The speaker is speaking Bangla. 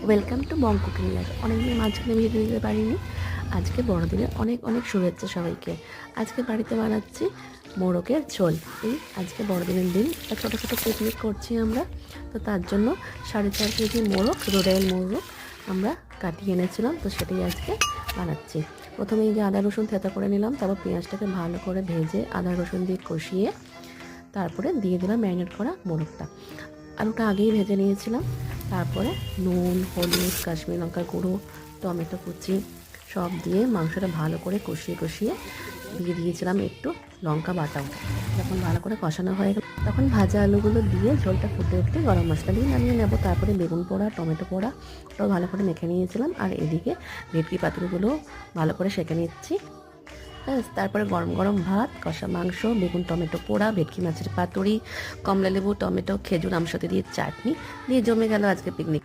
Welcome to Bong cooking life. অনেকদিন মাঝখানে ভিডিও দিতে পারিনি। আজকে বড়দিনের অনেক অনেক শুভেচ্ছা সবাইকে। আজকে বাড়িতে বানাচ্ছি মোরগের ঝোল। এই আজকে বড়দিনের দিন ছোটো ছোটো পিকনিক করছি আমরা। তো তার জন্য 4.5 কেজি মোরগ, রোডাইল মোরগ আমরা কাটিয়ে এনেছিলাম। তো সেটাই আজকে বানাচ্ছি। প্রথমে এই যে আদা রসুন থেঁতা করে নিলাম, তারপর পেঁয়াজটাকে ভালো করে ভেজে আদা রসুন দিয়ে কষিয়ে তারপরে দিয়ে দিলাম ম্যারিনেট করা মোরগটা। আলুটা আগেই ভেজে নিয়েছিলাম। তারপরে নুন, হলুদ, কাশ্মীরি লঙ্কার গুঁড়ো, টমেটো কুচি সব দিয়ে মাংসটা ভালো করে কষিয়ে কষিয়ে দিয়ে দিয়েছিলাম একটু লঙ্কা বাটাও। যখন ভালো করে কষানো হয়ে গেল তখন ভাজা আলুগুলো দিয়ে ঝোলটা ফুটে উঠতে গরম মশলা দিয়ে নামিয়ে নেব। তারপরে বেগুন পোড়া, টমেটো পোড়া ওটাও ভালো করে মেখে নিয়েছিলাম। আর এদিকে ভেটকি পাতুরিগুলো ভালো করে সেঁকে নিচ্ছি। ব্যাস, তারপরে গরম গরম ভাত, কষা মাংস, বেগুন টমেটো পোড়া, ভেটকি মাছের পাতুরি, কমলা লেবু, টমেটো, খেজুর আমসত্ত্ব দিয়ে চাটনি দিয়ে জমে গেল আজকে পিকনিক।